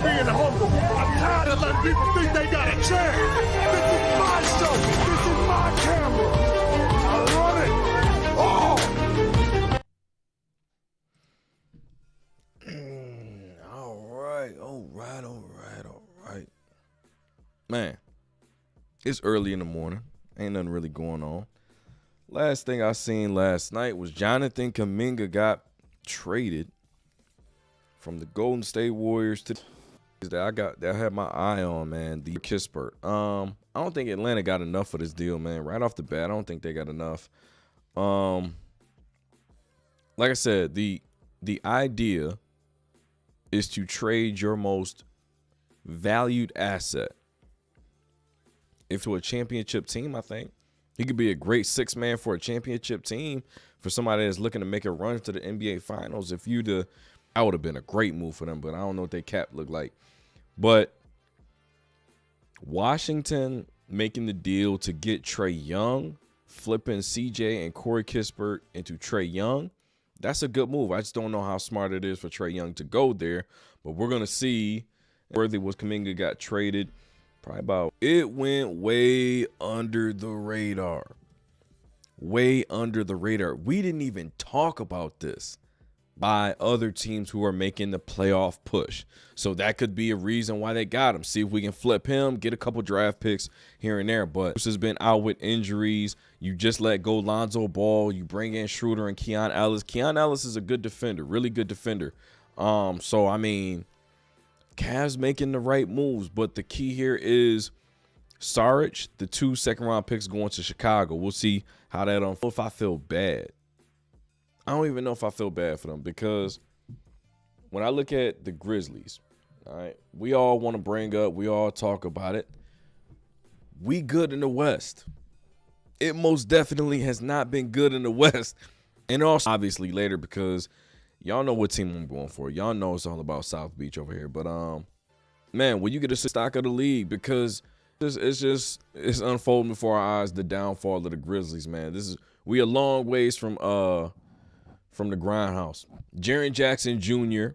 Being humble. I'm tired of letting people think they got a chance. This is my show. This is my camera. I run it. All right. Man, it's early in the morning. Ain't nothing really going on. Last thing I seen last night was Jonathan Kuminga got traded from the Golden State Warriors to that I had my eye on, man, the Kispert. I don't think Atlanta got enough for this deal, man. Right off the bat, I don't think they got enough. Like I said, the idea is to trade your most valued asset if to a championship team. I think he could be a great six man for a championship team, for somebody that's looking to make a run to the NBA Finals. That would have been a great move for them, but I don't know what their cap looked like. But Washington making the deal to get Trae Young, flipping CJ and Corey Kispert into Trae Young, that's a good move. I just don't know how smart it is for Trae Young to go there, but we're going to see. Worthy was Kuminga got traded. It went way under the radar. Way under the radar. We didn't even talk about this by other teams who are making the playoff push. So that could be a reason why they got him. See if we can flip him, get a couple draft picks here and there. But this has been out with injuries. You just let go Lonzo Ball. You bring in Schroeder and Keon Ellis. Keon Ellis is a good defender, really good defender. So, I mean, Cavs making the right moves. But the key here is Saric, the 2 second-round picks going to Chicago. We'll see how that unfolds. If I feel bad. I don't even know if I feel bad for them, because when I look at the Grizzlies, all right, we all want to bring up, we all talk about it. We good in the West. It most definitely has not been good in the West. And also, obviously, later, because y'all know what team I'm going for. Y'all know it's all about South Beach over here. But, man, when you get a stock of the league, because it's unfolding before our eyes, the downfall of the Grizzlies, man. We a long ways from the grindhouse. Jaren Jackson Jr.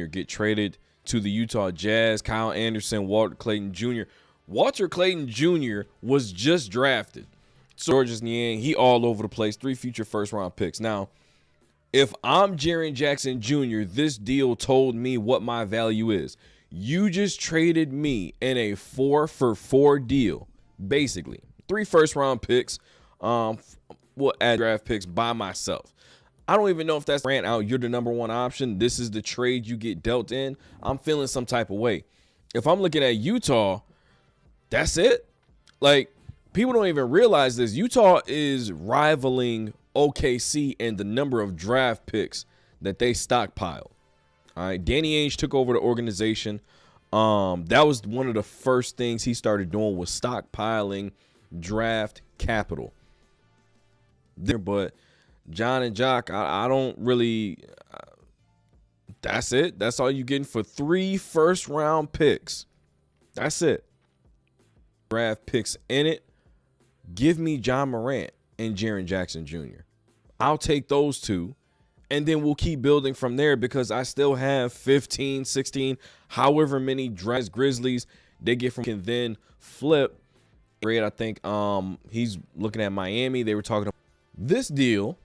get traded to the Utah Jazz. Kyle Anderson, Walter Clayton Jr. Walter Clayton Jr. was just drafted. So Georges Niang, he all over the place. 3 future first-round picks. Now, if I'm Jaren Jackson Jr., this deal told me what my value is. You just traded me in a 4-for-4 deal, basically. 3 first-round picks, we'll add draft picks by myself. I don't even know if that's ran out. You're the number 1 option. This is the trade you get dealt in. I'm feeling some type of way. If I'm looking at Utah, that's it. Like, people don't even realize this. Utah is rivaling OKC in the number of draft picks that they stockpiled. All right, Danny Ainge took over the organization. That was one of the first things he started doing, was stockpiling draft capital. But John and Jock, I don't really that's it. That's all you're getting for 3 first-round picks. That's it. Draft picks in it. Give me John Morant and Jaren Jackson Jr. I'll take those 2, and then we'll keep building from there, because I still have 15, 16, however many drafts Grizzlies they get from, can then flip. I think he's looking at Miami. They were talking about this deal.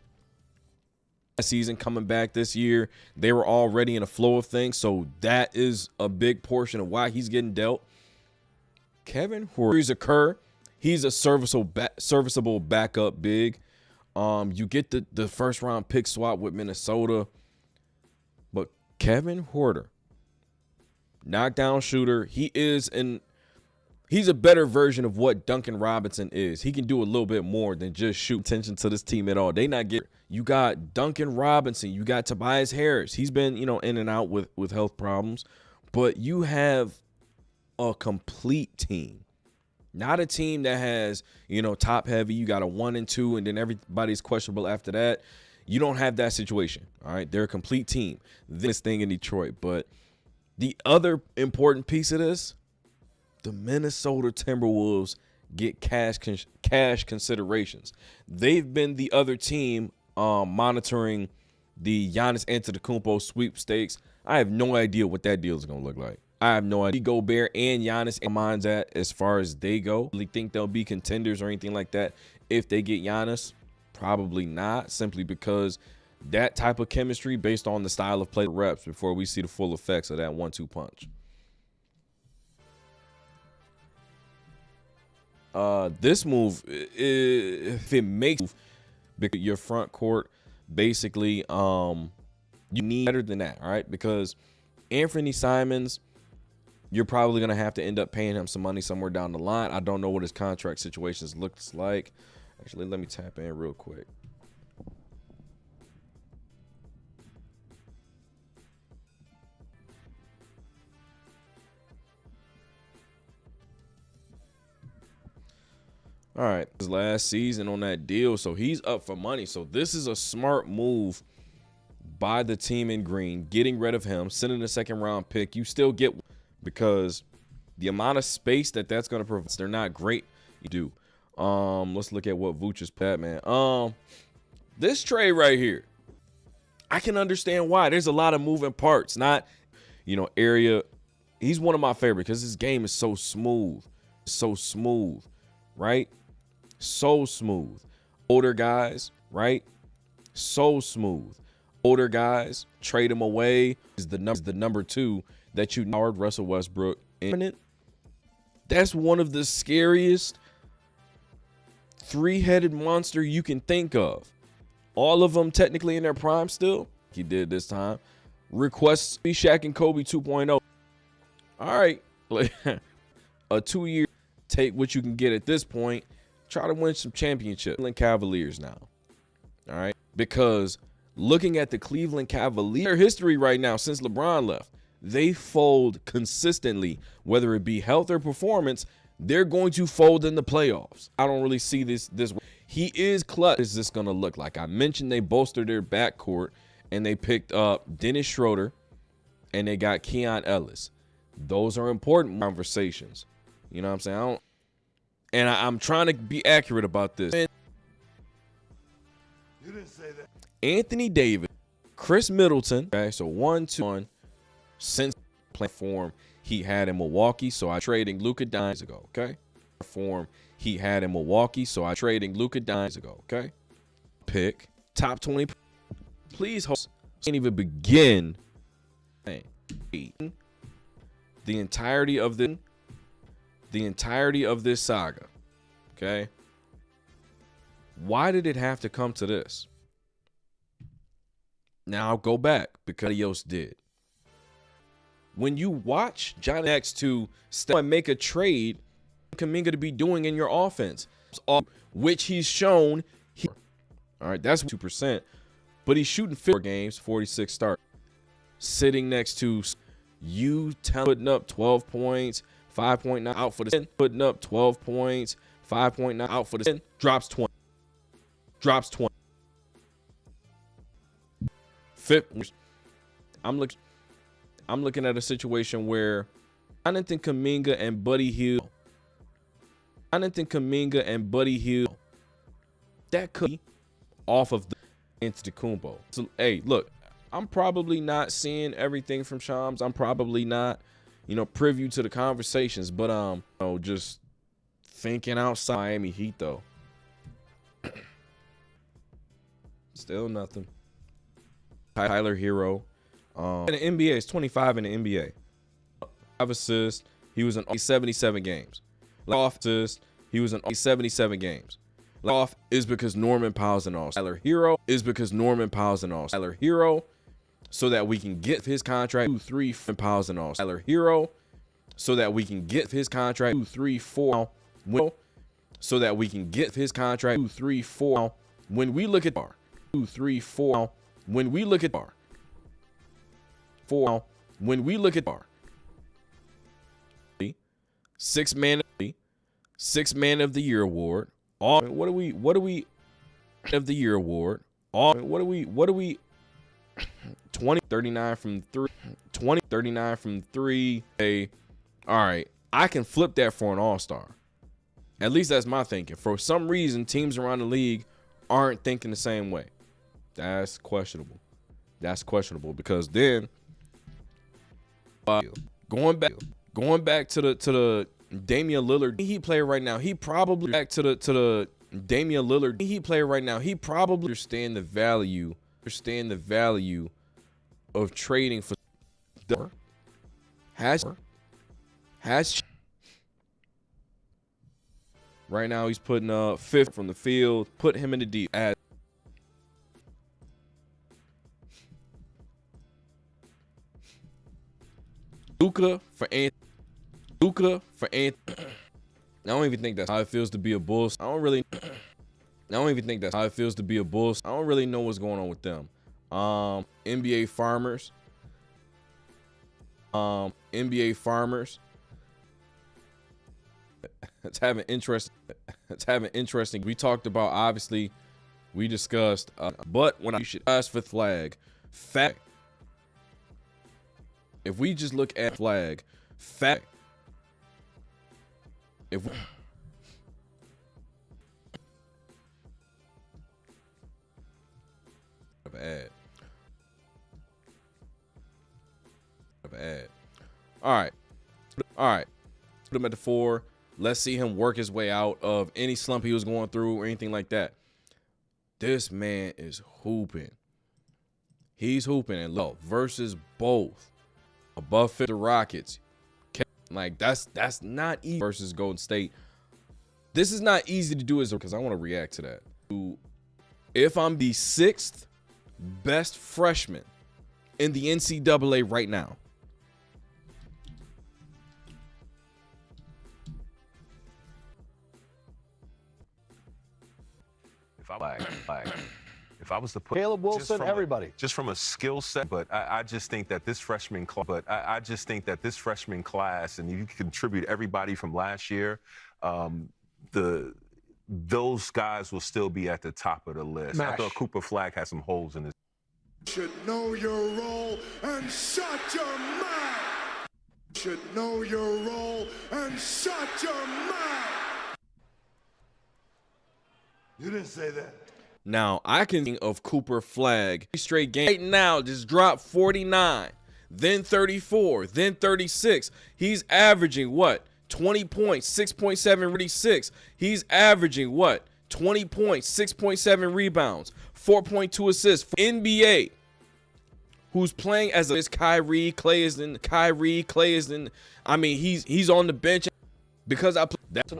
Season coming back this year, they were already in a flow of things, so that is a big portion of why he's getting dealt. Kevin Huerter, he's a serviceable backup big. You get the first round pick swap with Minnesota, but Kevin Huerter, knockdown shooter, he's a better version of what Duncan Robinson is. He can do a little bit more than just shoot attention to this team at all. You got Duncan Robinson. You got Tobias Harris. He's been, in and out with health problems. But you have a complete team. Not a team that has, top heavy. You got a 1 and 2, and then everybody's questionable after that. You don't have that situation, all right? They're a complete team. This thing in Detroit. But The other important piece of this, the Minnesota Timberwolves get cash considerations. They've been the other team monitoring the Giannis Antetokounmpo sweepstakes. I have no idea what that deal is going to look like. I have no idea. Gobert and Giannis and minds at as far as they go. Really think they'll be contenders or anything like that if they get Giannis? Probably not, simply because that type of chemistry based on the style of play reps before we see the full effects of that 1-2 punch. This move, if it makes your front court, basically, you need better than that, all right? Because Anthony Simons, you're probably going to have to end up paying him some money somewhere down the line. I don't know what his contract situations looks like. Actually, let me tap in real quick. All right, his last season on that deal, so he's up for money. So this is a smart move by the team in green, getting rid of him, sending a second-round pick. You still get, because the amount of space that's going to provide, they're not great. You do. Let's look at what Vooch is put, man. This trade right here, I can understand why. There's a lot of moving parts. Not, area. He's one of my favorites because his game is so smooth. So smooth, right? So smooth. Older guys, right? So smooth. Older guys, trade him away. Is the number 2 that you hard Russell Westbrook. That's one of the scariest three-headed monster you can think of. All of them technically in their prime still. He did this time. Requests be Shaq and Kobe 2.0. All right. A 2-year, take what you can get at this point. Try to win some championships. Cleveland Cavaliers now. All right. Because looking at the Cleveland Cavaliers history right now since LeBron left, they fold consistently, whether it be health or performance. They're going to fold in the playoffs. I don't really see this way. He is clutch. What is this going to look like? I mentioned they bolstered their backcourt, and they picked up Dennis Schroeder, and they got Keon Ellis. Those are important conversations. You know what I'm saying? I'm trying to be accurate about this. You didn't say that. Anthony Davis, Chris Middleton. Okay, so 1-2 since platform he had in Milwaukee, so I trading Luka Doncic ago. Okay, form he had in Milwaukee, so I trading Luka Doncic ago. Okay, pick top 20. Please, can't even begin. The entirety of this saga. Okay, why did it have to come to this? Now I'll go back because nobody else did. When you watch John X to step and make a trade, Kuminga to be doing in your offense, which he's shown. All right, that's 2%, but he's shooting 4 games, 46 starts, sitting next to you, putting up 12 points, 5.9 out for the 10, putting up 12 points, 5.9 out for the 10, drops 20. Fifth, I'm looking at a situation where Jonathan Kuminga and Buddy Hield, that could be off of the Antetokounmpo. So, hey, look, I'm probably not seeing everything from Shams. I'm probably not, privy to the conversations, but just thinking outside Miami Heat though. Still nothing. Tyler Hero. In the NBA, it's 25 in the NBA. 5 assists. He was in 77 games. Off assists. He was in 77 games. Off is because Norman Powell's and all. Tyler Hero is because Norman Powell's and all. Tyler Hero, so that we can get his contract 2-3 Powell's and all. Tyler Hero, so that we can get his contract 2-3-4. So that we can get his contract 2-3-4. When we look at bar 2-3-4. When we look at bar 4. When we look at bar 6 man of the year award. What do we of the year award? What do we 20, 39 from 3, 20, 39 from 3. Hey, all right, I can flip that for an all-star. At least that's my thinking. For some reason, teams around the league aren't thinking the same way. That's questionable. That's questionable because then going back to the Damian Lillard Heat player right now, he probably back to the Damian Lillard Heat player right now, he probably understand the value of trading for has right now he's putting fifth from the field, put him in the deep as Luka for Anthony. I don't even think that's how it feels to be a Bulls. I don't even think that's how it feels to be a Bulls. I don't really know what's going on with them. NBA farmers. It's having interesting. We talked about, obviously, we discussed, but when you should ask for flag, fact. If we just look at flag, fact. If we, ad. All right. Put him at the 4. Let's see him work his way out of any slump he was going through or anything like that. This man is hooping. He's hooping and low versus both. Above the Rockets. Like that's not easy versus Golden State. This is not easy to do because I want to react to that. If I'm the 6th best freshman in the NCAA right now. If I was to put Caleb Wilson, everybody, just from a skill set, but I just think that this freshman class, and you contribute everybody from last year, those guys will still be at the top of the list. I thought Cooper Flag had some holes in his. Should know your role and shut your mouth. Should know your role and shut your mouth. You didn't say that. Now, I can think of Cooper Flag. Straight game right now, just dropped 49, then 34, then 36. He's averaging what? 20 points, 6.7, 36. He's averaging what? 20 points, 6.7 rebounds, 4.2 assists. NBA, who's playing as a Kyrie, Clay is in. I mean, he's on the bench. Because I play that's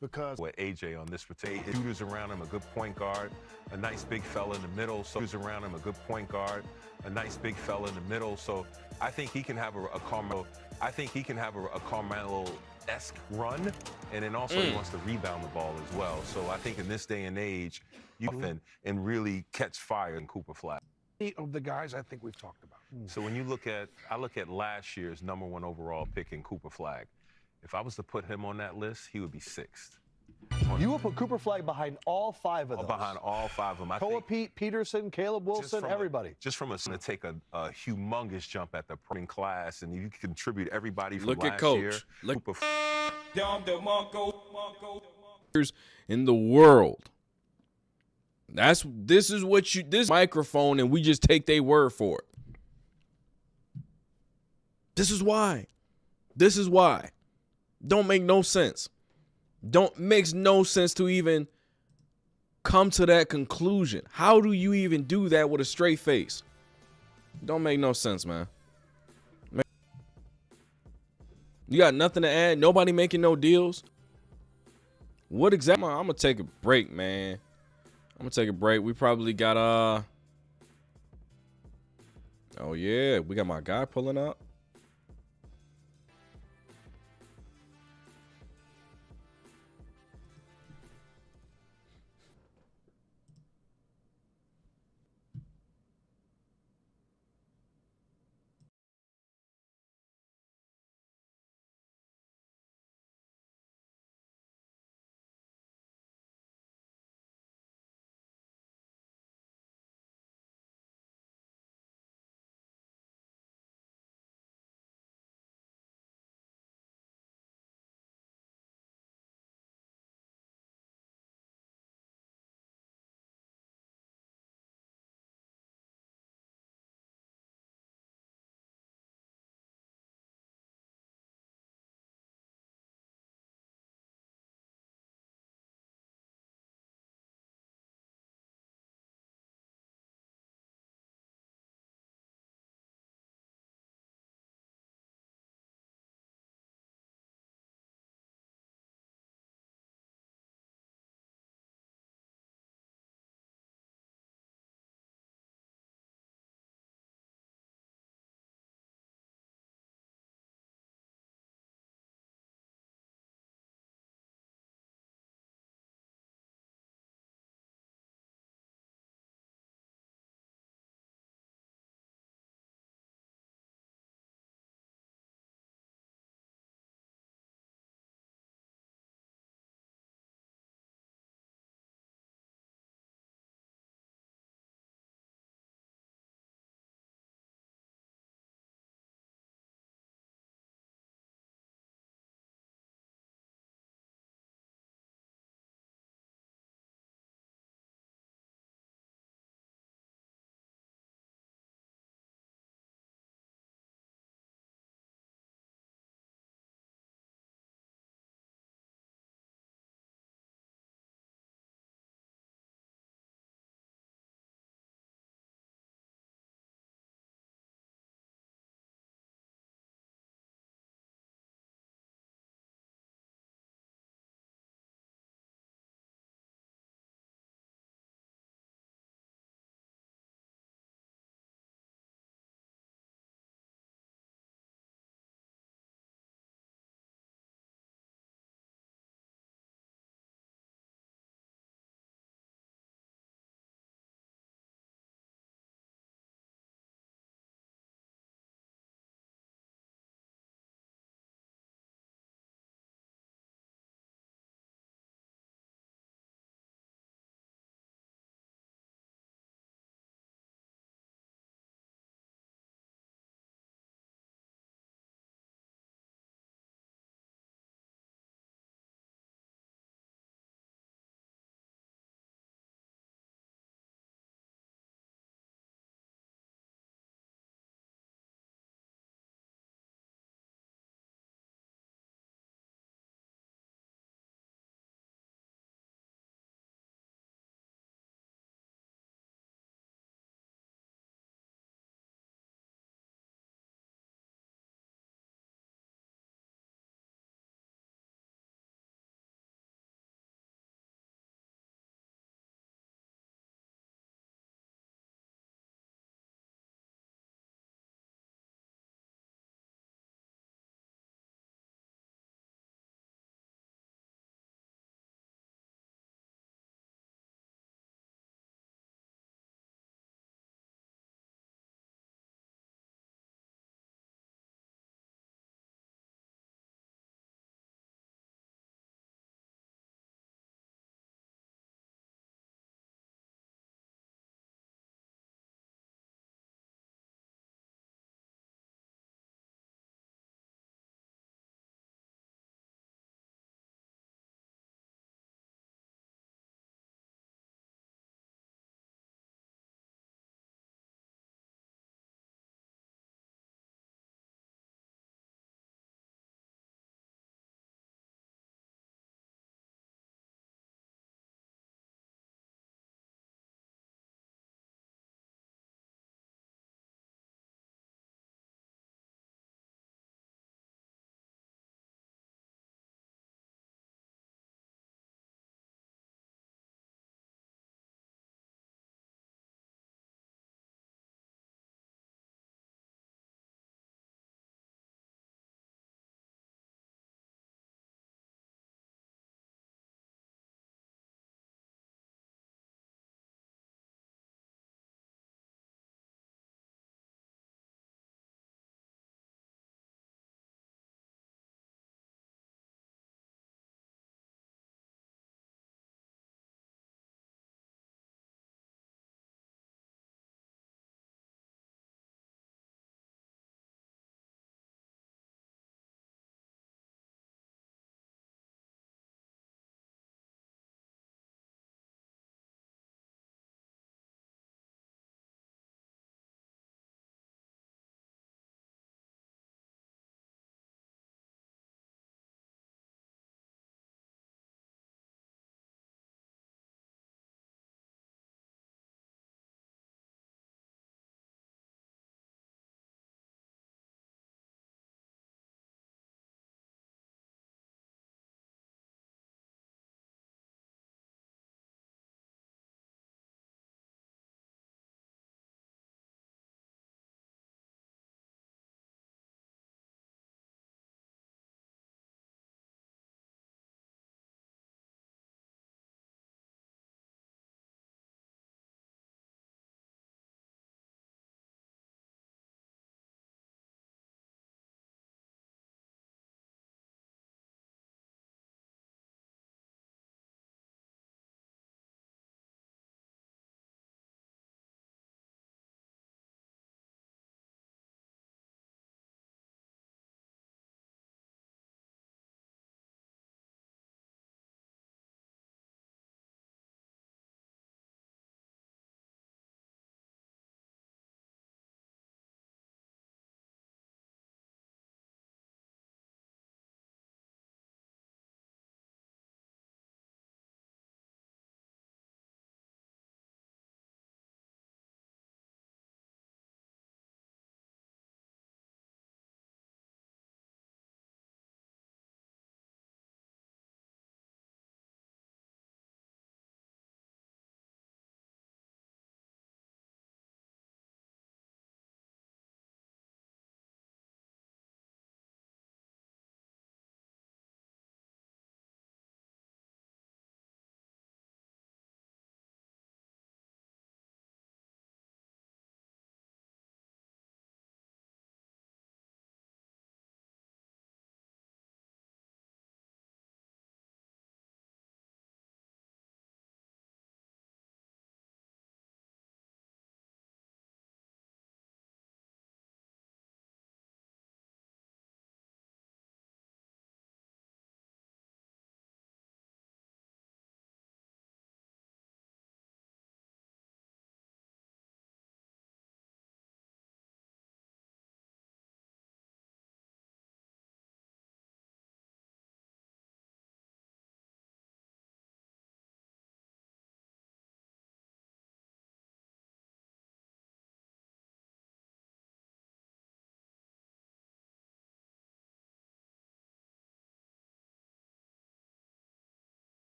because with AJ on this particular shooters around him, a good point guard, a nice big fella in the middle. So shooters around him, a good point guard, a nice big fella in the middle. So I think he can have a Carmelo-esque run, and then also he wants to rebound the ball as well. So I think in this day and age, you can and really catch fire in Cooper Flag. Of the guys I think we've talked about. So when you look at, I look at last year's #1 overall pick in Cooper Flag. If I was to put him on that list, he would be 6th. You will put Cooper Flag behind all 5 of those. Behind all 5 of them. Koa Pete, Peterson, Caleb Wilson, everybody. To take a humongous jump at the pro class, and you can contribute everybody from look last at Coach. year. Look in the world. This is what this microphone, and we just take their word for it. This is why. Don't make no sense. Makes no sense to even come to that conclusion. How do you even do that with a straight face? Don't make no sense, man. You got nothing to add? Nobody making no deals? What exactly? I'm gonna take a break, man. We probably got oh yeah, we got my guy pulling up.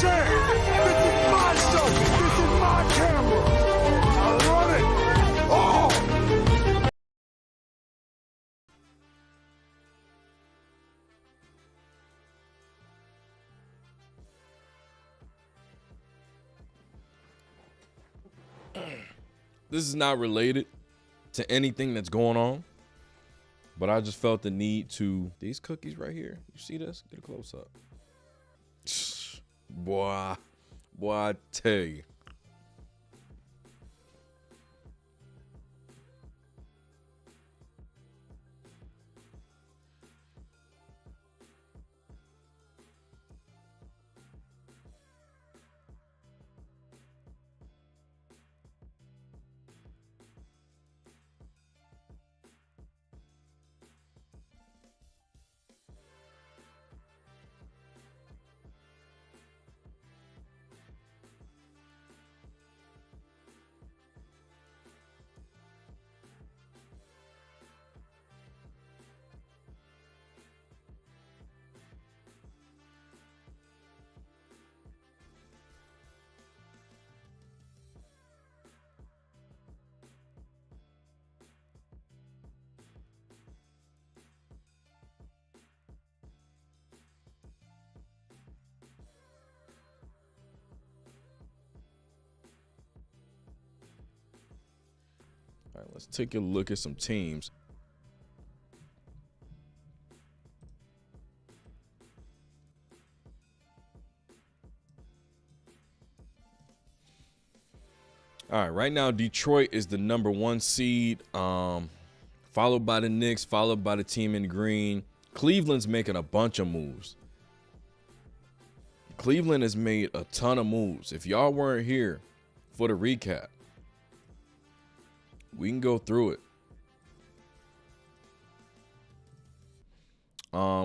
chair. This is my show. This is my camera. I run it. Oh! This is not related to anything that's going on, but I just felt the need to. These cookies right here, you see this? Get a close up. Boy, I tell you. All right, let's take a look at some teams. All right, right now Detroit is the #1 seed, followed by the Knicks, followed by the team in green. Cleveland's making a bunch of moves. Cleveland has made a ton of moves. If y'all weren't here for the recap, we can go through it.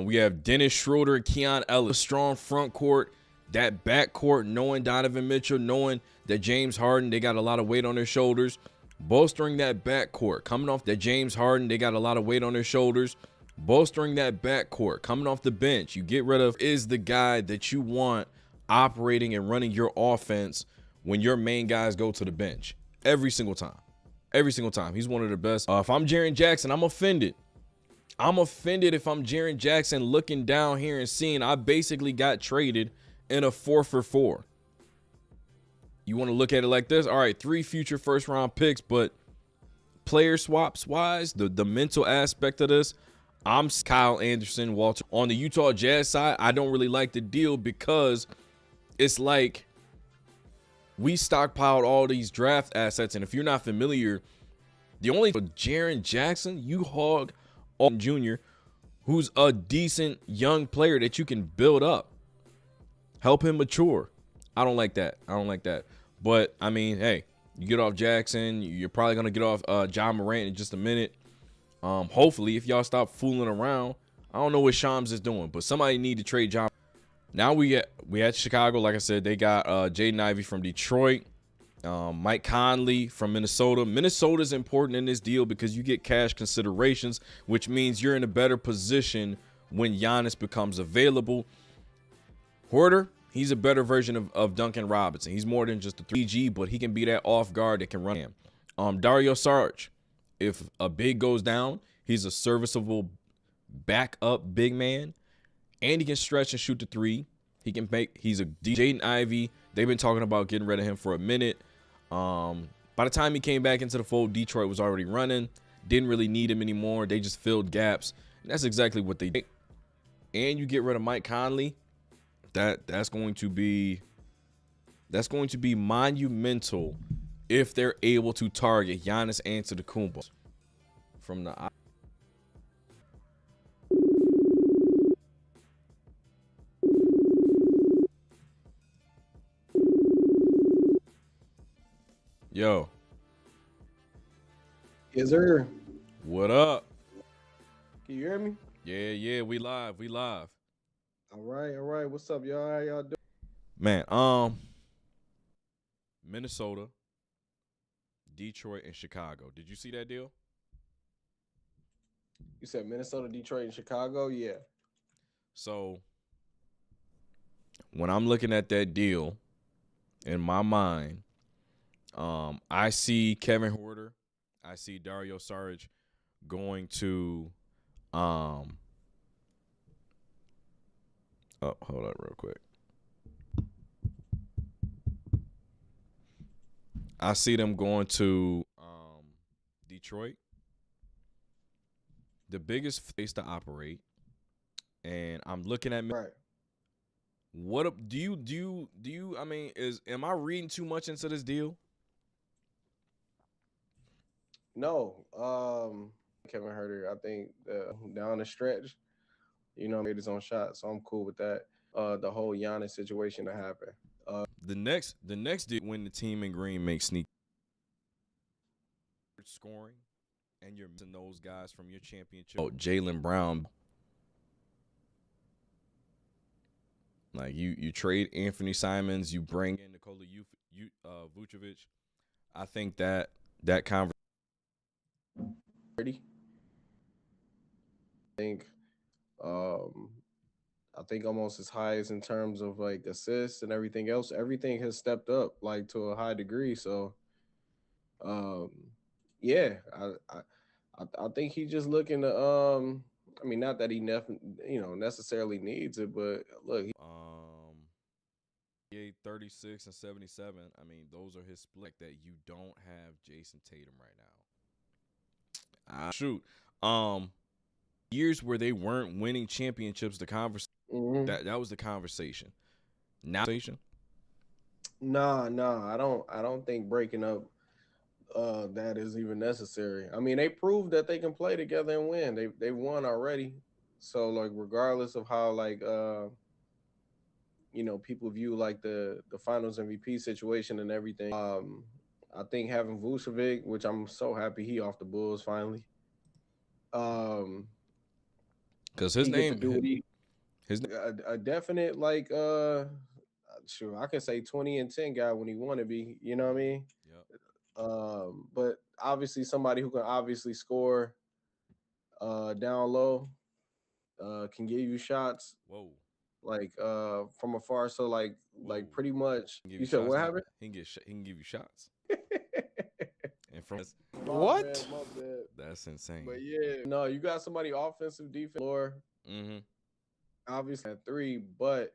We have Dennis Schroeder and Keon Ellis. Strong front court, that back court, knowing Donovan Mitchell, knowing that James Harden, they got a lot of weight on their shoulders. Bolstering that back court, coming off that James Harden, they got a lot of weight on their shoulders. Bolstering that back court, coming off the bench, you get rid of is the guy that you want operating and running your offense when your main guys go to the bench every single time. Every single time. He's one of the best. If I'm Jaren Jackson, I'm offended. I'm offended if I'm Jaren Jackson looking down here and seeing I basically got traded in a 4-for-4. You want to look at it like this? All right, 3 future first-round picks, but player swaps-wise, the mental aspect of this, I'm Kyle Anderson, Walter. On the Utah Jazz side, I don't really like the deal because it's like we stockpiled all these draft assets, and if you're not familiar, the only Jaren Jackson, you hog on Jr., who's a decent young player that you can build up, help him mature. I don't like that. I don't like that. But I mean, hey, you get off Jackson, you're probably gonna get off John Morant in just a minute. Hopefully, if y'all stop fooling around, I don't know what Shams is doing, but somebody need to trade John. Now we had Chicago, like I said, they got Jaden Ivey from Detroit, Mike Conley from Minnesota. Minnesota's important in this deal because you get cash considerations, which means you're in a better position when Giannis becomes available. Horter, he's a better version of Duncan Robinson. He's more than just a 3G, but he can be that off guard that can run him. Dario Saric, if a big goes down, he's a serviceable backup big man, and he can stretch and shoot the 3. He can make. He's a Jaden Ivey. They've been talking about getting rid of him for a minute. By the time he came back into the fold, Detroit was already running. Didn't really need him anymore. They just filled gaps. And that's exactly what they did. And you get rid of Mike Conley. That's going to be monumental if they're able to target Giannis Antetokounmpo from the. Yo. Yes, sir. What up? Can you hear me? Yeah, we live. All right. What's up, y'all? How y'all doing? Man, Minnesota, Detroit, and Chicago. Did you see that deal? You said Minnesota, Detroit, and Chicago? Yeah. So when I'm looking at that deal, in my mind, I see Kevin Huerter, I see Dario Saric going to oh, hold up real quick. I see them going to Detroit, the biggest place to operate, and I'm looking at Right. what up. Do you? I mean, am I reading too much into this deal? No. Kevin Herter, I think down the stretch, made his own shot, so I'm cool with that. The whole Giannis situation to happen. The next deal when the team in green makes sneak scoring, and you're missing those guys from your championship. Oh, Jaylen Brown. Like you trade Anthony Simons, you bring in Nikola Vucevic. I think that conversation. Um, I think almost as high as in terms of like assists and everything else. Everything has stepped up like to a high degree. So, yeah, I think he's just looking to I mean, not that he necessarily needs it, but look, 36 and 77. I mean, those are his split that you don't have Jason Tatum right now. Shoot. Years where they weren't winning championships, the conversation that was the conversation. Now, nah, I don't think breaking up that is even necessary. I mean, they proved that they can play together and win. They won already. So like regardless of how like people view like the finals MVP situation and everything. I think having Vucevic, which I'm so happy he off the Bulls finally. Because his name, his a definite like sure I can say 20 and 10 guy when he want to be. You know what I mean? Yep. But obviously somebody who can obviously score down low, can give you shots. Whoa. Like from afar, so like pretty much. You said shots. what happened? He can give you shots. And from What? My bad. That's insane. But yeah, no, you got somebody offensive defense floor. Mm-hmm. Obviously at 3, but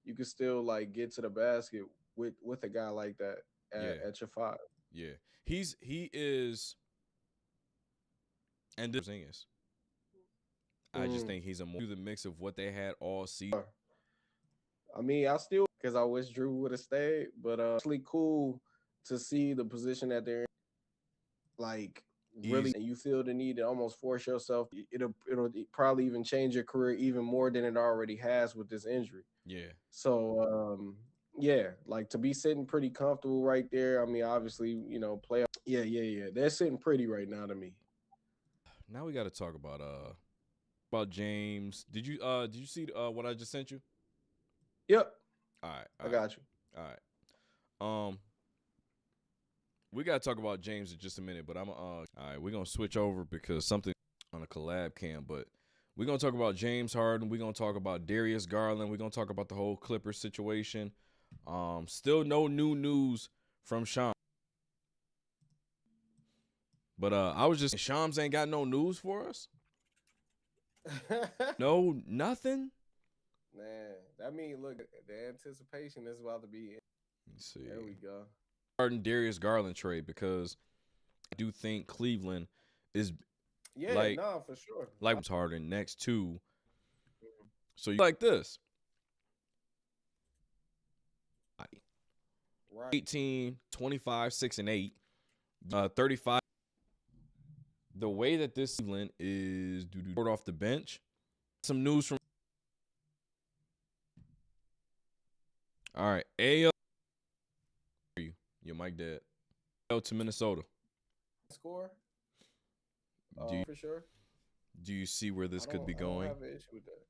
you can still like get to the basket with a guy like that at your 5. Yeah, he is, and this thing is, I just think he's a more the mix of what they had all season. I mean, I still because I wish Drew would have stayed, but actually cool to see the position that they're in. Like really, and you feel the need to almost force yourself. It'll probably even change your career even more than it already has with this injury. Yeah. So yeah, like to be sitting pretty comfortable right there. I mean, obviously, playoff. Yeah. They're sitting pretty right now to me. Now we got to talk about James. Did you see what I just sent you? Yep. All right. I got you. All right. We got to talk about James in just a minute, but all right, we're going to switch over because something on a collab cam, but we're going to talk about James Harden. We're going to talk about Darius Garland. We're going to talk about the whole Clippers situation. Still no new news from Shams. But I was just Shams ain't got no news for us. No, nothing. Man, that mean look, the anticipation is about to be. Let's see. There we go. Harden Darius Garland trade because I do think Cleveland is for sure. Like Harden next to. So you like this. Right. 18, 25, 6 and 8, 35. The way that this Cleveland is off the bench. Some news from. All right, AL. Your mic dead. AL to Minnesota. Score. For sure. Do you see where this could be I going? don't have an issue with that.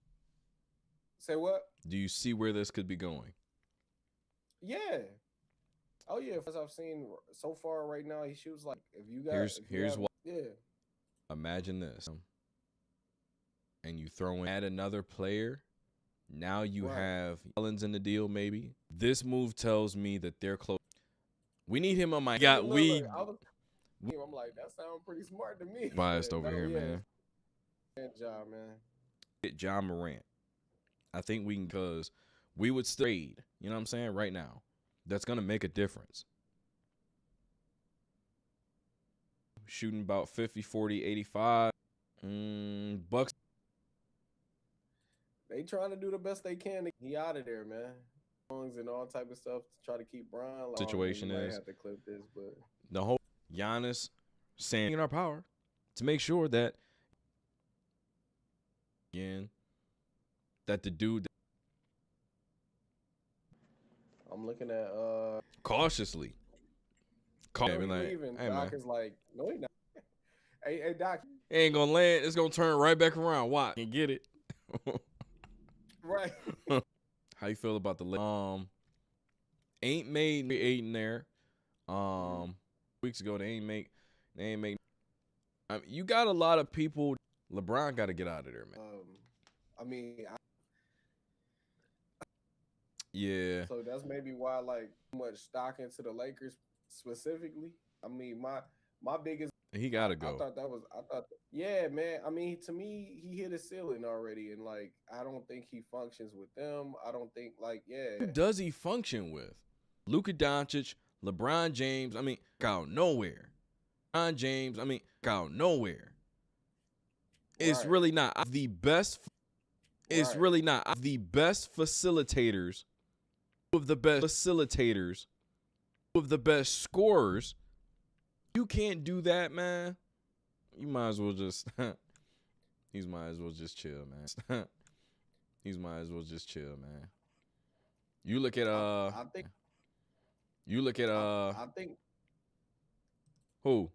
Say what? Do you see where this could be going? Yeah. Oh yeah. As I've seen so far right now, he shoots like if you got. Here's what. Yeah. Imagine this, and you throw in add another player Now you have Collins in the deal, maybe. This move tells me that they're close. We need him on my. Look, I'm like, that sounds pretty smart to me. Biased over here, man. Good job, man. Get John Morant. I think we can, because we would still trade. You know what I'm saying? Right now, that's gonna make a difference. Shooting about 50, 40, 85. Bucks. They trying to do the best they can to get out of there, man. Songs and all type of stuff to try to keep Brian. Like, Situation might is have to clip this, but the whole Giannis saying in our power to make sure that again that the dude. I'm looking at Cautiously. Even hey, Doc man. is like, no, he not. Hey, Doc. It ain't gonna land. It's gonna turn right back around. Watch and get it. Right. How you feel about the ain't made 8 in there. Weeks ago they ain't make. I mean, you got a lot of people. LeBron got to get out of there, man. Yeah. So that's maybe why like much stock into the Lakers specifically. I mean, my biggest. He got to go. Yeah, man. I mean, to me, he hit a ceiling already, and like, I don't think he functions with them. I don't think Who does he function with? Luka Doncic, LeBron James. I mean, out nowhere. LeBron James. I mean, out nowhere. It's really not the best. It's really not the best facilitators. Of the best facilitators. Of the best scorers. You can't do that, man. You might as well just. He might as well just chill, man. He might as well just chill, man. You look at I think. You look at I think. Who?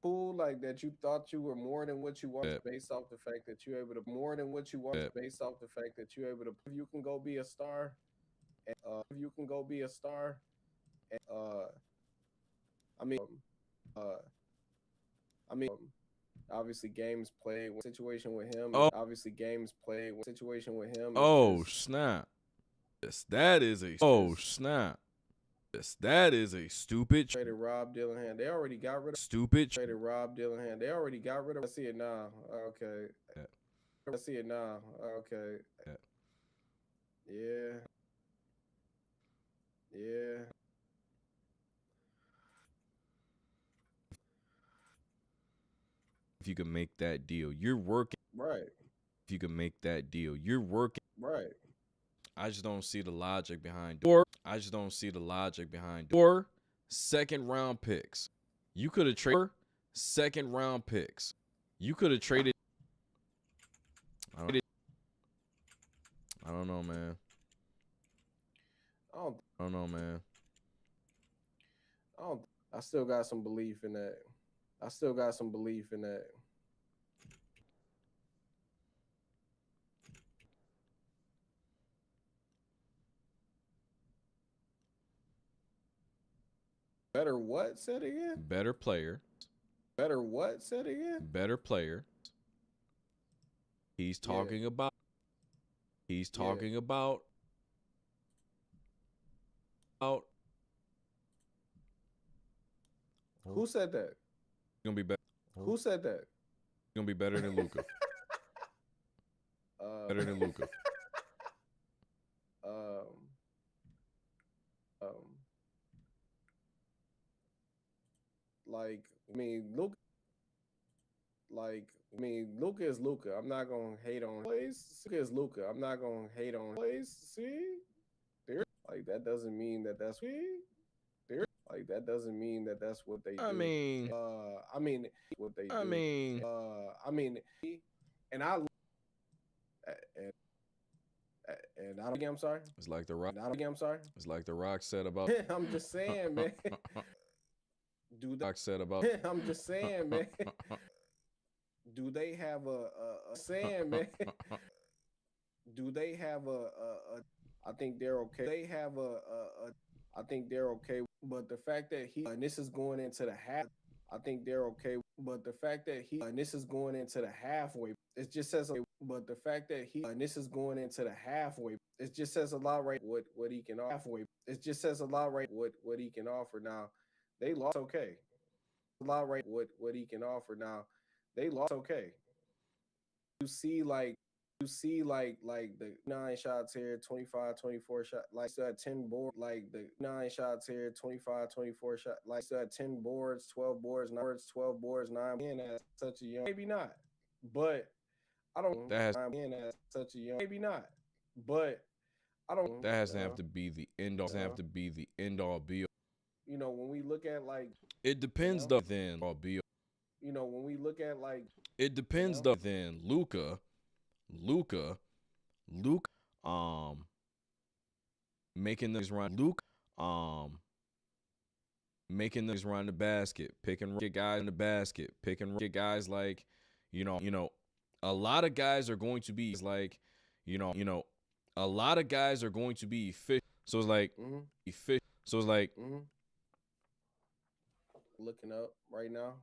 Like that you thought you were more than what you want based off the fact that you're able to more than what you want based off the fact that you're able to. If you can go be a star. If you can go be a star. Obviously games played. Situation with him. Oh. Obviously games played. Situation with him. Oh snap! Yes, that is a. Oh snap! Yes, that is a stupid. Traded Rob Dillingham. They already got rid of. Stupid. Traded Rob Dillingham. They already got rid of. I see it now. Okay. I see it now. Okay. Yeah. Yeah. If you can make that deal, you're working. Right. If you can make that deal, you're working. Right. I just don't see the logic behind. Or I just don't see the logic behind. Or second round picks. You could have traded second round picks. You could have traded. I don't know, man. I don't know, man. I still got some belief in that. Better what? Said again? Better player. Better what? Said again? Better player. He's talking about. He's talking about. Who said that? Gonna be better. Who said that? Gonna be better than Luka. Better than Luka. Luka is Luka. I'm not gonna hate on. Luka is Luka. I'm not gonna hate on. See, like that doesn't mean that that's. Like that doesn't mean that that's what they do. I mean, what they do. And I I'm sorry. It's like the Rock. I'm sorry. It's like the Rock said about. I'm just saying, man. Rock said about. I'm just saying, man. Do they have a saying, man? Do they have a I think they're okay. They have I think they're okay. But the fact that and this is going into the half, I think they're okay. But the fact that he and this is going into the halfway, it just says. But the fact that he and this is going into the halfway, it just says a lot right. What he can halfway, it just says a lot right. What he can offer now. They lost. Okay, a lot right. What he can offer now. They lost. Okay. You see like the 9 shots here, 25, 24 shot, like still had 10 boards, like the 9 shots here, 25, 24 shot, like still had 10 boards, 12 boards, 9 boards, 12 boards, 9 in at such a young, maybe not, but I don't That has in at such a young, maybe not, but I don't that has to have to be the end all. Have to be the end all be all. You know, when we look at like It depends though. Then all be all. You know, when we look at like it depends though. Then Luka, making those run. Making those run the basket, picking guys in the basket, picking guys like, you know, a lot of guys are going to be like, a lot of guys are going to be efficient. So it's like, So it's like, looking up right now.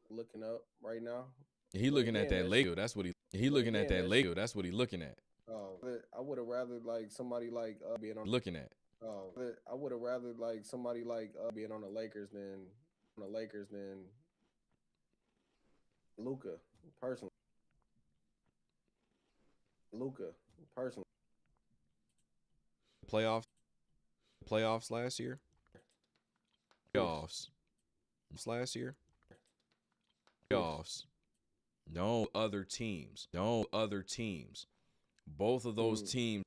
Looking up right now. He looking at that Lego. That's what he looking at that Lego. That's what he looking at. Oh, I would have rather like somebody like being on Looking at. Oh, I would have rather like somebody like being on the Lakers than Luka personally. Playoffs last year. Playoffs last year. Playoffs. No other teams. Both of those teams.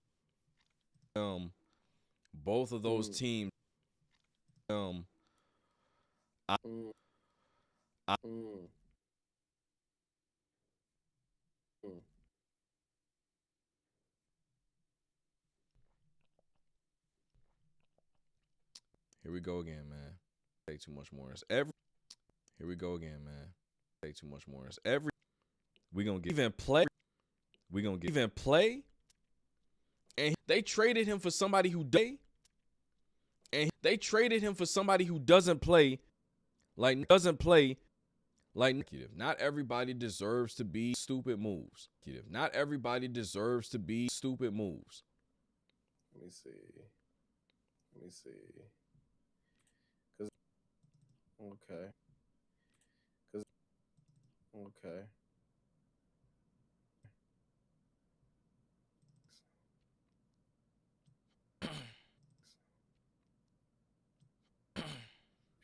Both of those teams. Here we go again, man. Take too much more. Here we go again, man. Take too much more. We gonna get even play. We gonna get even play. And they traded him for somebody who doesn't play. Like not everybody deserves to be stupid moves. Not everybody deserves to be stupid moves. Let me see. Okay.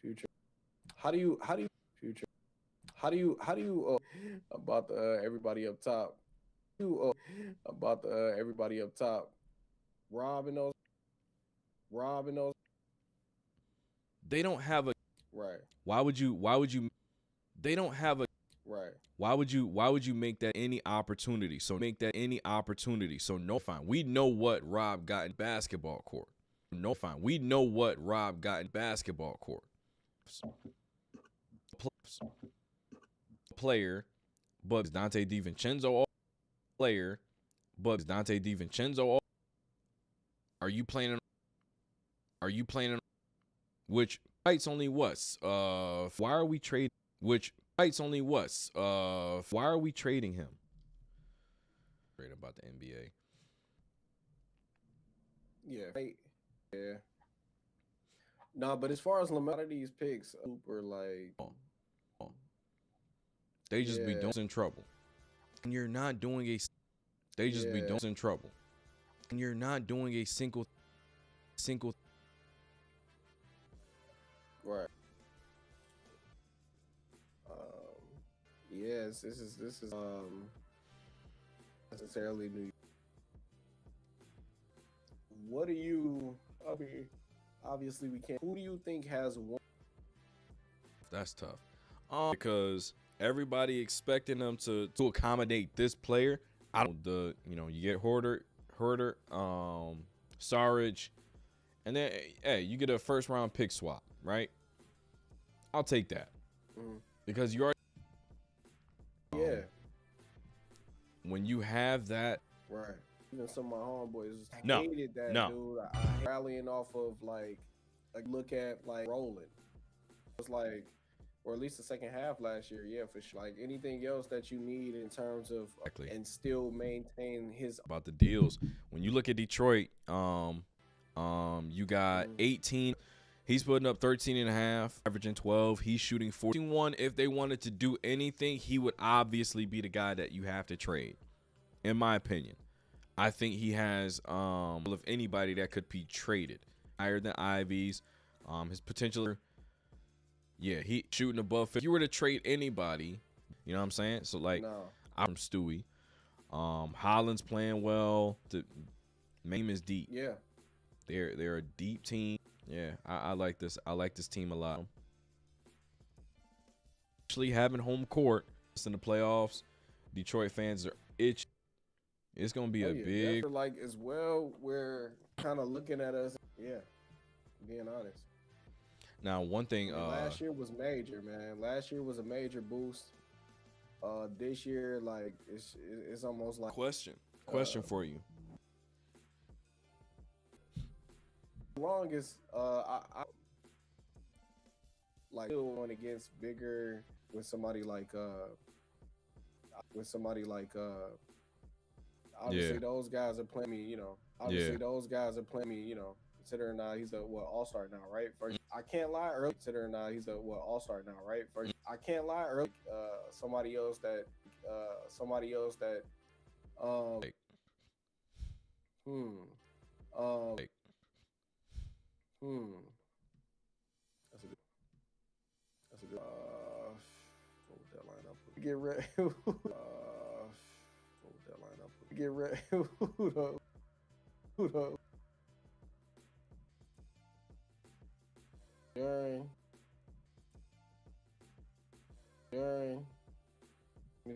Future. How do you future? How do you about the everybody up top? About the everybody up top. Rob and those. They don't have a Right. Why would you they don't have a Right. Why would you make that any opportunity? So no, fine. We know what Rob got in basketball court. No, fine. We know what Rob got in basketball court. Player, but is Dante DiVincenzo player, but is Dante DiVincenzo Are you planning which fights only was why are we trading which fights only was why are we trading him? Great about the NBA. Yeah. No, but as far as a lot of these picks, super like they just be doing in trouble. And you're not doing a they just be doing in trouble. And you're not doing a single right. Yes, this is necessarily new. What do you? I mean, obviously we can't. Who do you think has one? That's tough. Because everybody expecting them to accommodate this player. I don't you get Horder, Saric, and then hey, you get a first round pick swap, right? I'll take that. Because you already when you have that, right. Even some of my homeboys No. hated that dude. Rallying off of like look at like rolling. It's like or at least the second half last year. Yeah, for sure. Like anything else that you need in terms of Exactly. and still maintain his About the deals. When you look at Detroit, you got 18. He's putting up 13 and a half, averaging 12. He's shooting 41. If they wanted to do anything, he would obviously be the guy that you have to trade, in my opinion. I think he has of anybody that could be traded higher than Ivy's. His potential, yeah, he shooting above 50. If you were to trade anybody, you know what I'm saying? So like, I'm Stewie. Holland's playing well. The name is deep. Yeah, they're a deep team. Yeah, I like this. I like this team a lot. Actually, having home court in the playoffs, Detroit fans are itching. It's gonna be a big like as well. We're kind of looking at us. Yeah, being honest. Now, one thing. Last year was major, man. Last year was a major boost. This year, like it's almost like question for you. Longest, I like still went against bigger with somebody like obviously those guys are playing me, you know. Obviously those guys are playing me, you know. Considering he's a all-star now, right? First, I can't lie early. Considering he's a all-star now, right? First, I can't lie early. Somebody else that That's a good. What would that line up? Get ready. What would that line up? Get ready. Who the? Let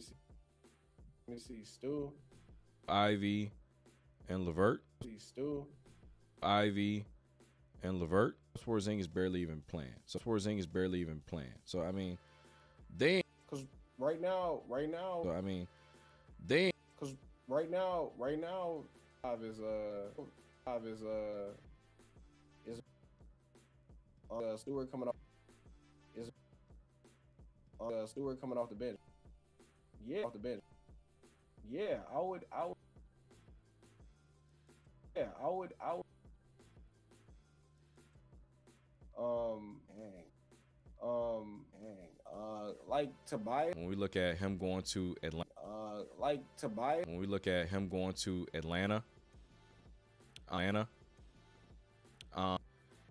me see. Stu. Ivy and LeVert. Stu. Ivy and LeVert. Porzingis barely even playing. So I mean, they. Because right now. So I mean, they. Because right now. Is Stewart coming off. Stewart coming off the bench. Yeah, off the bench. Yeah, I would. Yeah, I would. Like Tobias. When we look at him going to Atlanta. Like Tobias. When we look at him going to Atlanta.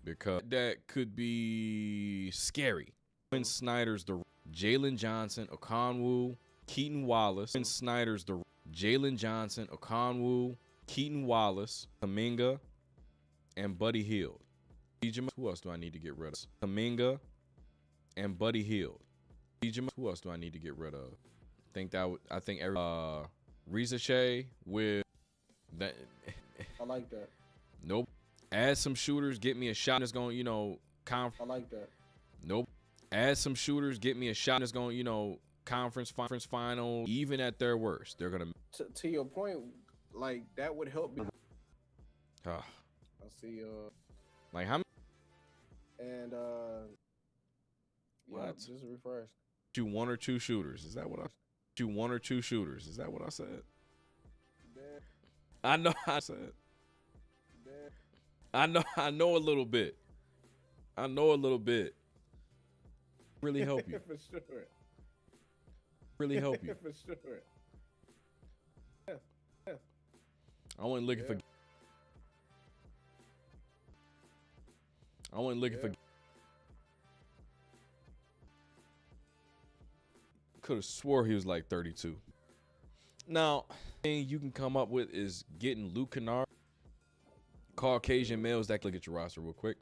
Because that could be scary. Quinn Snyder's the Jalen Johnson, Okonwu, Keaton Wallace. Quinn Snyder's the Jalen Johnson, Okonwu, Keaton Wallace, Kuminga, and Buddy Hield. Who else do I need to get rid of? Kuminga and Buddy Hield. Who else do I need to get rid of? I think Risa Shea with that. I like that. Nope. Add some shooters, get me a shot that's going, you know, I like that. Nope. Add some shooters, get me a shot that's going, you know, conference final. Even at their worst, they're gonna. To your point, like that would help me. I see. Like how many? And what? Just refresh. Do one or two shooters. Is that what I? Do one or two shooters. Is that what I said? Man. I know I said. I know a little bit. Really help you. For sure. Really help you. For sure. Yeah. I wasn't looking for. I wasn't looking for. Could have swore he was like 32. Now, thing you can come up with is getting Luke Kennard. Caucasian males that look at your roster real quick.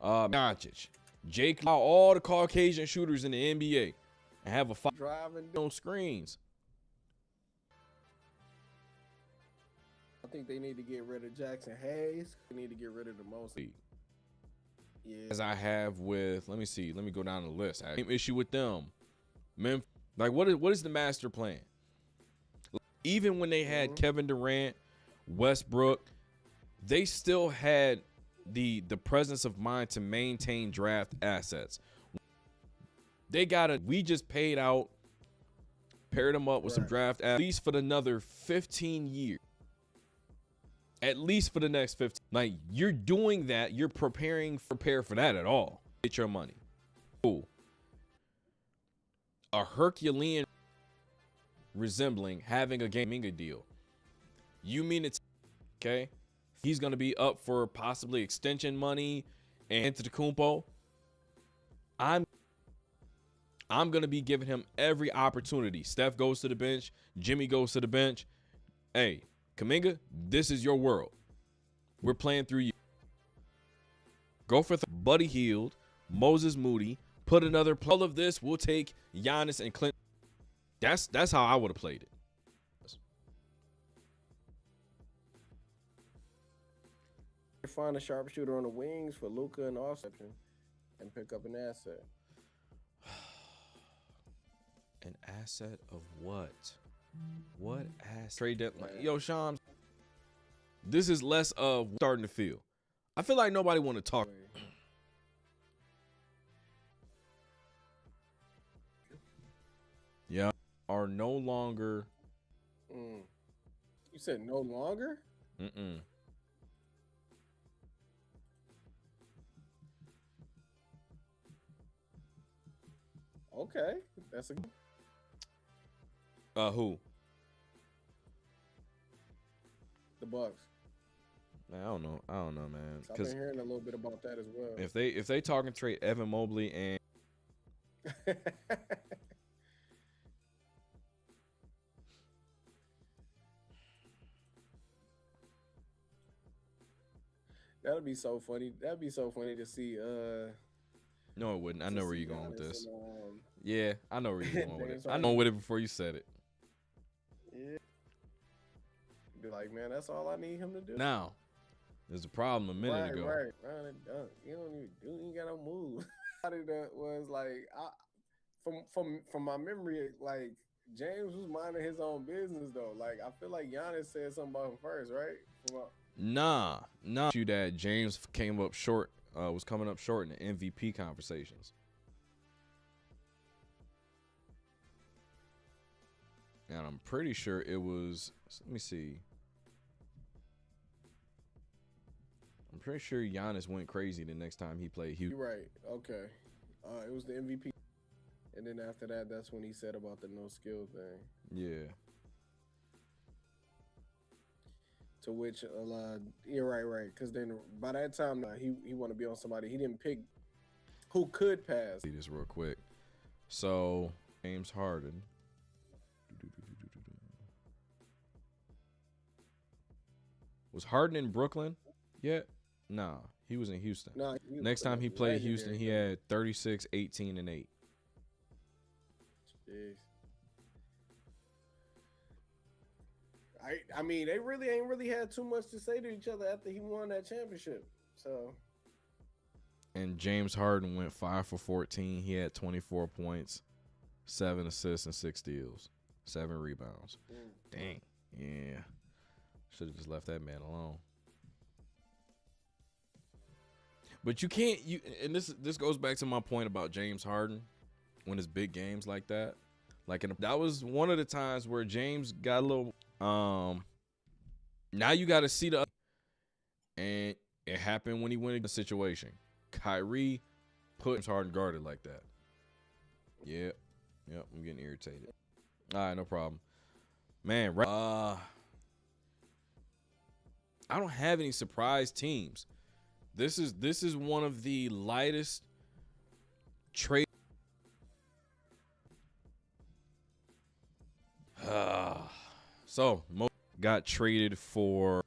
Doncic, Jake, all the Caucasian shooters in the NBA, and have a driving on screens. I think they need to get rid of Jackson Hayes. They need to get rid of the most. Yeah. As I have with, let me see, let me go down the list. I have same issue with them. Memphis, like what is the master plan? Even when they had Kevin Durant, Westbrook, they still had the presence of mind to maintain draft assets. We just paid out, paired him up with some draft at least for another 15 years. At least for the next 15. Like, you're doing that. You're prepare for that at all. Get your money. Cool. A Herculean resembling having a gaming deal. You mean it's okay? He's going to be up for possibly extension money and Antetokounmpo. I'm going to be giving him every opportunity. Steph goes to the bench. Jimmy goes to the bench. Hey, Kuminga, this is your world. We're playing through you. Go for Buddy Hield, Moses Moody, put another all of this. We'll take Giannis and Clint. That's how I would have played it. Find a sharpshooter on the wings for Luka and Austin and pick up an asset. An asset of what? What asset? Trade deadline. Yo, Shams, this is less of starting to feel. I feel like nobody want to talk. Yeah, are no longer. You said no longer? Okay, that's a Who? the Bucks. Man, I don't know, man. I've been hearing a little bit about that as well. If they talking trade Evan Mobley and that'd be so funny. That'd be so funny to see. No, it wouldn't. I know where you're going with this. And, Yeah, I know where you're going with it. I know with it before you said it. Yeah. Be like, man, that's all I need him to do. Now, there's a problem a minute ago. Right. You don't even do. You ain't got no move. That was like, from my memory, like James was minding his own business though. Like I feel like Giannis said something about him first, right? Nah. You that James came up short. Was coming up short in the MVP conversations. And I'm pretty sure it was, let me see. I'm pretty sure Giannis went crazy the next time he played Houston. You're right. Okay. It was the MVP. And then after that, that's when he said about the no skill thing. Yeah. To which, you're right. Because then by that time, he want to be on somebody. He didn't pick who could pass. See this real quick. So, James Harden. Was Harden in Brooklyn yet? Nah, he was in Houston. Nah, next time he played Houston, he had 36, 18, and 8. Jeez. I mean, they really ain't really had too much to say to each other after he won that championship. So. And James Harden went 5 for 14. He had 24 points, 7 assists, and 6 steals, 7 rebounds. Dang. Yeah. Should have just left that man alone. But you can't. And this goes back to my point about James Harden when it's big games like that. That was one of the times where James got a little. Now you got to see and it happened when he went in the situation. Kyrie put James Harden guarded like that. Yep, I'm getting irritated. All right, no problem, man. I don't have any surprise teams. This is one of the lightest trade. So Mo got traded for